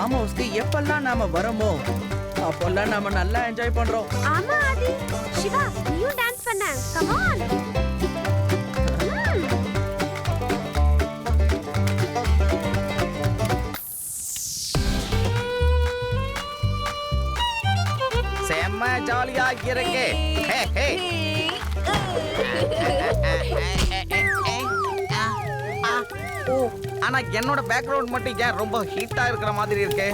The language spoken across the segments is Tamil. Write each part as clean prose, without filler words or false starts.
ஃபார்ம் ஹவுஸ்க்கு எப்பெல்லாம் நாம வரமோ அப்பெல்லாம் நாம நல்லா என்ஜாய் பண்றோம். ஆமா ஆதி. சிவா நீயும் டான்ஸ் பண்ண. Come on. செம்ம ஜாலியா இருக்கு. ஆனா என்னோட பேக்ரவுண்ட் மட்டும் ஏன் ரொம்ப ஹீட்டா இருக்கிற மாதிரி இருக்கு?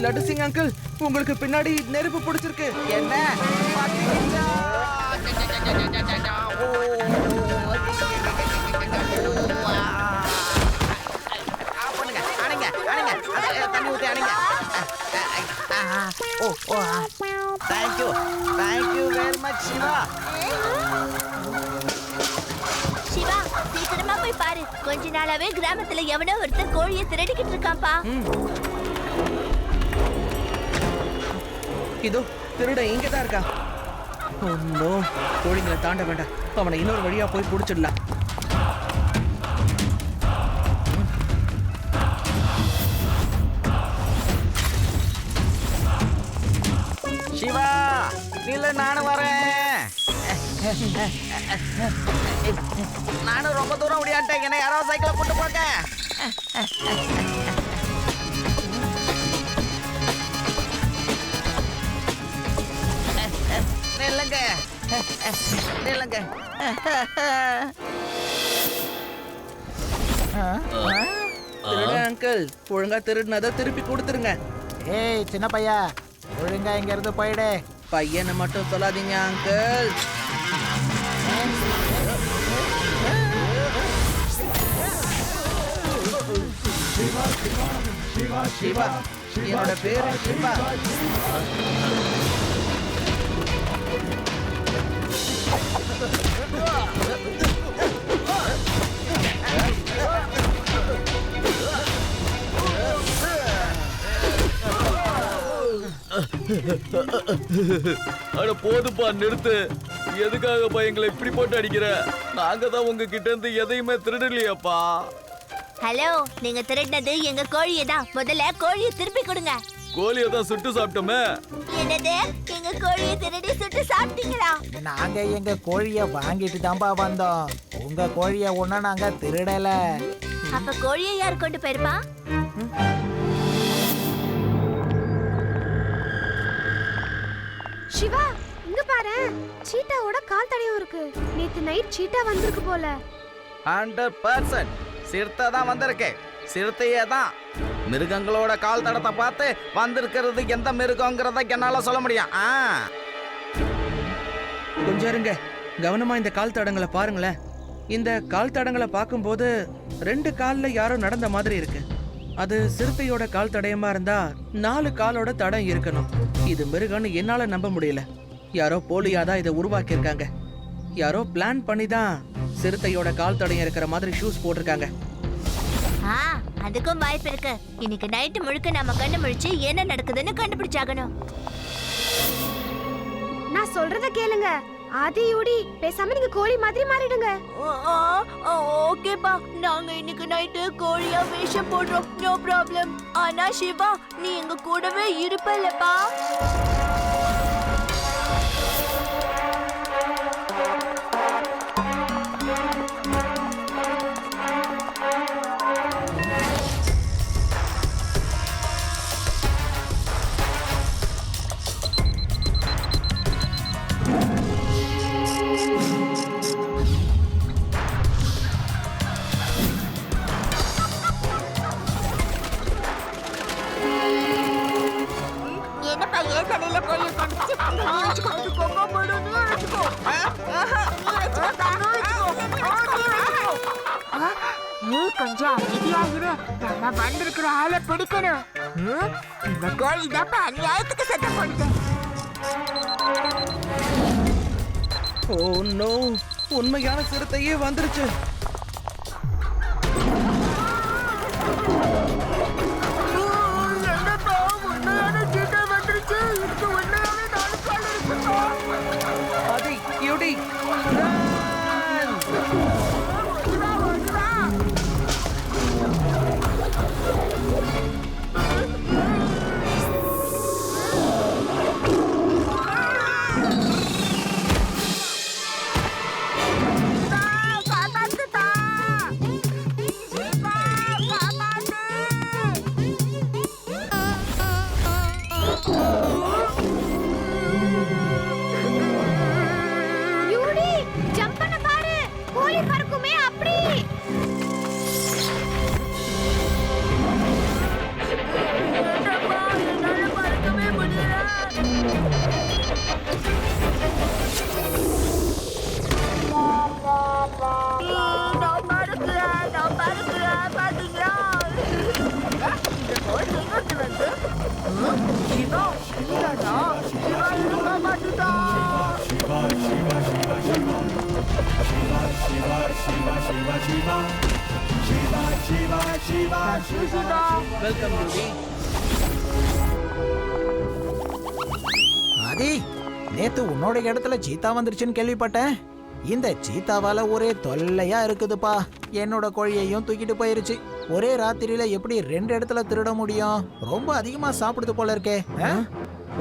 லட்டு சிங் அங்கிள், உங்களுக்கு பின்னாடி நெருப்பு பிடிச்சிருக்கு. என்ன தண்ணி ஊத்தி அணைங்க. Thank you very much Siva. Siva சீக்கிரமா போய் பாரு. கொஞ்ச நாளாவே கிராமத்துல எவனோ ஒருத்தர் கோழியை திருடிக்கிட்டு இருக்கான்ப்பா. இதோ திருட இங்கதான் இருக்கா. ஒன்னும் கோழிங்களை தாண்ட வேண்டாம். அவனை இன்னொரு வழியா போய் புடிச்சிடலாம். சிவா இல்ல நானும் வரேன். நானும் ரொம்ப தூரம் முடியாட்டேன். என்ன யாராவது சைக்கிளை போட்டு போங்க. நில்லுங்க நில்லுங்க. திருட அங்கிள், ஒழுங்கா திருடினதை திருப்பி கொடுத்துருங்க. ஏய் சின்ன பையா, ஒழுங்கா இங்க இருந்து போயிடு. பையனை மட்டும் சொல்லாதீங்க அங்கிள். சிவா, என்னோட பேரு சிவா. அட போதுப்பா, நிறுத்து. எதுக்காகப்பா எங்களை இப்படி போட்டு அடிக்கிற? நாங்க தான் உங்ககிட்ட இருந்து எதையுமே திருடலையாப்பா. ஹலோ, நீங்க திருடினது எங்க கோழியை தான். முதல்ல கோழியை திருப்பி கொடுங்க. கோழியை தான் சுட்டு சாப்பிட்டோமே. என்னது, எங்க கோழியை திருடி சுட்டு சாப்பிட்டீங்களா? நாங்க எங்க கோழிய வாங்கிட்டு தான்பா வந்தோம். உங்க கோழிய ஒன்னும் நாங்க திருடல. அப்ப கோழியை யார் கொண்டு போயிருப்பா? சிவா இங்க பாரு, சீட்டாவோட கால் தடையும் இருக்கு. நேத்து நைட் சீட்டா வந்திருக்கு போல. 100% சிறுத்தை தான் வந்திருக்கு. சிறுத்தையே தான். மிருகங்களோட கால் தடத்தை பார்த்து வந்திருக்கிறது எந்த மிருகங்கிறத என்னால சொல்ல முடியும். கொஞ்சம் இருங்க, கவனமா இந்த கால் தடங்களை பாருங்களேன். இந்த கால் தடங்களை பார்க்கும்போது 2 கால்ல யாரோ நடந்த மாதிரி இருக்கு. அது சிறுத்தையோட கால் தடயமா இருந்தா 4 காலோட தடம் இருக்கணும். இது மிருகம்னு என்னால நம்ப முடியல. யாரோ போலியாதான் இதை உருவாக்கி இருக்காங்க. யாரோ பிளான் பண்ணி தான் சிறுத்தையோட கால் தடயம் இருக்கிற மாதிரி ஷூஸ் போட்டிருக்காங்க. அதுக்கும் வாய்ப்பு இருக்கு. இன்னைக்கு நைட்டு முழுக்க நாம கண்ணு முழிச்சு என்ன நடக்குதுன்னு கண்டுபிடிச்சாகணும். நான் சொல்றத கேளுங்க. ஆதியோடி பேசாம நீங்க கோழி மாதிரி மாறிடுங்க. ஓகேப்பா, நாங்க இன்னைக்கு நைட்டு கோழியா வேஷம் போடுறோம். No problem. ஆனா சிவா, நீ எங்க கூடவே இருப்பல்லப்பா. கொஞ்சம் அமைதியாகிரு. நம்ம வந்திருக்கிற ஆளை பிடிக்கணும். இந்த கோழி தான் அநியாயத்துக்கு சத்தம் போடுது. ஓ நோ, உண்மையான சிறுத்தையே வந்துருச்சு. அதை யூடி வெல்கம் யூடி. ஆதி, நேத்து உன்னோட இடத்துல சீத்தா வந்துருச்சுன்னு கேள்விப்பட்டேன். இந்த சீத்தாவால ஒரே தொல்லையா இருக்குதுப்பா. என்னோட கோழியையும் தூக்கிட்டு போயிருச்சு. ஒரே ராத்திரியில எப்படி 2 இடத்துல திருட முடியும்? ரொம்ப அதிகமா சாப்பிடுது போல இருக்கே.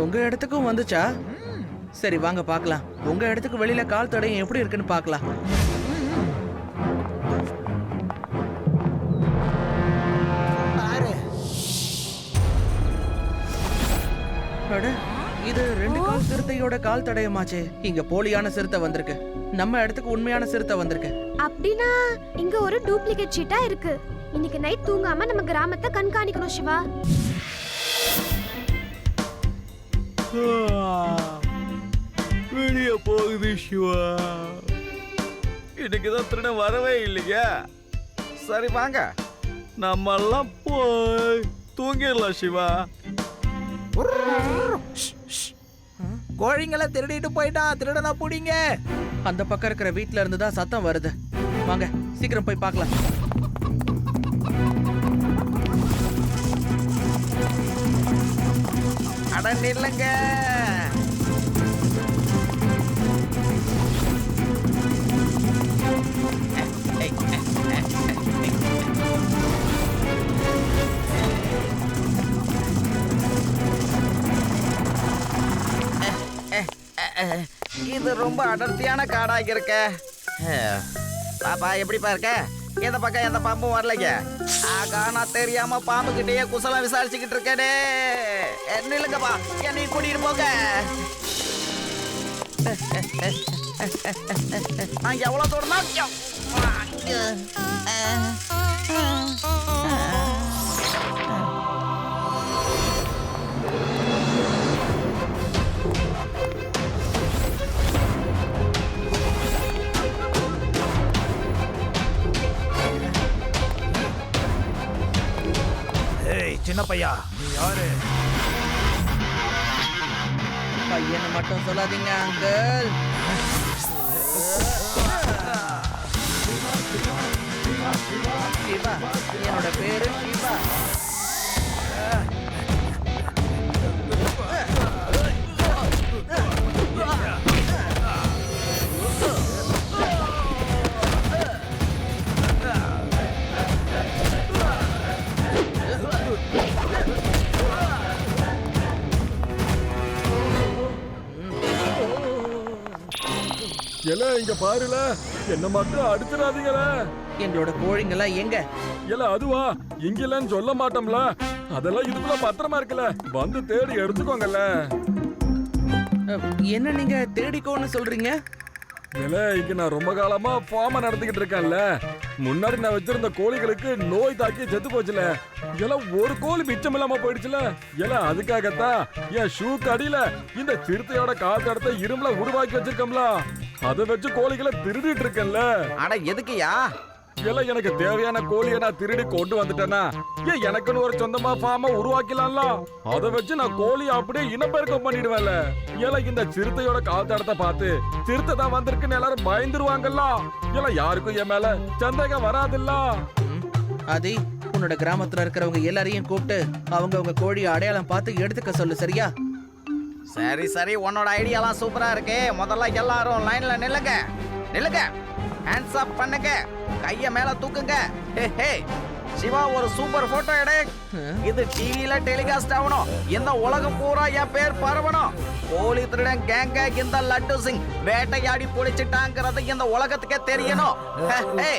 உங்க இடத்துக்கும் வந்துச்சா? சரி வாங்க பார்க்கலாம். உங்க இடத்துக்கு வெளியில கால் தடயம் எப்படி இருக்குன்னு பார்க்கலாம். பாரு. அட, இது 2 கால் சிறுத்தையோட கால் தடயமாச்சே. இங்க போலியான சிறுத்தை வந்திருக்கு. நம்ம இடத்துக்கு உண்மையான சிறுத்தை வந்திருக்கு. அப்படின்னா இங்க ஒரு டூப்ளிகேட் சீட்டா இருக்கு. இன்னைக்கு நைட் தூங்காம நம்ம கிராமத்தை கண்காணிக்கணும் சிவா. வெளிய போகுது சிவா. இன்னைக்குதான் திருடன் வரவே இல்லையா? சரி வாங்க. நம்ம எல்லாம் போய் தூங்கிடலாம் சிவா. கோழிங்களை திருடிட்டு போயிட்டான். திருடனா புடிங்க. அந்த பக்கம் இருக்கிற வீட்ல இருந்து தான் சத்தம் வருது. வாங்க சீக்கிரம் போய் பார்க்கலாம். அட நில்லுங்க. இது ரொம்ப அடர்த்தியான காடாக இருக்க. பாப்பா எப்படிப்பா இருக்க? இந்த பக்கம் எந்த பாம்பும் வரலைங்க. ஆகா, நான் தெரியாம பாம்பு கிட்டேயே குசலம் விசாரிச்சுக்கிட்டு இருக்கேனே. நில்லுங்கப்பா, என்னை கூட்டிட்டு போங்க. நான் எவ்வளவு தூரம் சின்ன பையா, நீ யாரு? பையனை மட்டும் சொல்லாதீங்க அங்கிள். சிவா, என்னோட பேரு சிவா. எல இங்க பாருல, என்ன மட்டும் அடிச்சிடாதீங்கள. எங்களோட கோழிங்கெல்லாம் எங்க? எல அதுவா, இங்கெல்லாம் சொல்ல மாட்டோம்ல. அதெல்லாம் இதுக்குள்ள பத்திரமா இருக்குல்ல, வந்து தேடி எடுத்துக்கோங்கல்ல. என்ன நீங்க தேடிக்கோன்னு சொல்றீங்க? எல இங்க நான் ரொம்ப காலமா ஃபார்ம நடத்திக்கிட்டு இருக்கேன்ல. முன்னாடி நான் வச்சிருந்த கோழிகளுக்கு நோய் தாக்கி செத்து போச்சுல. எல ஒரு கோழி மிச்சம் இல்லாம போயிடுச்சுல. எல அதுக்காகத்தான் என் ஷூக்கு அடியில இந்த சிறுத்தையோட கால் தடத்தை இரும்புல உருவாக்கி வச்சிருக்கோம்ல. அதை வச்சு கோழிகளை திருடிட்டு இருக்கேன்ல. அட எதுக்குயா? எல்லாம் எனக்கு தேவையான கோழியை நான் திருடி கொண்டு வந்துட்டேன்னா எனக்குன்னு ஒரு சொந்தமா ஃபார்ம உருவாக்கலாம்ல. அதை வச்சு நான் கோழி அப்படியே இனப்பெருக்கம் பண்ணிடுவேன்ல. எல்லாம் இந்த சிறுத்தையோட கால் தடத்தை பார்த்து சிறுத்தை தான் வந்திருக்குன்னு எல்லாரும் பயந்துருவாங்கல்ல. எல்லாம் யாருக்கும் என் மேல சந்தேகம் வராதுல்ல. ஆதி, உன்னோட கிராமத்துல இருக்கிறவங்க எல்லாரையும் கூப்பிட்டு அவங்க உங்க கோழியை அடையாளம் பார்த்து எடுத்துக்க சொல்லு, சரியா? சரி சரி, உன்னோட ஐடியாலாம் சூப்பரா இருக்கு. முதல்ல எல்லாரும் லைன்ல நில்லுங்க. நில்லுங்க, ஹேண்ட்ஸ் அப் பண்ணுங்க, கைய மேல தூக்குங்க. ஹே ஹே, சிவா ஒரு சூப்பர் போட்டோ எடு. இது டிவில டெலிகாஸ்ட் ஆகணும். இந்த உலகம் பூரா என் பேர் பரவணும். கோழி திருடன் கேங்க இந்த லட்டு சிங் வேட்டையாடி பிடிச்சிட்டாங்கிறது இந்த உலகத்துக்கே தெரியணும். ஹே, ஹே.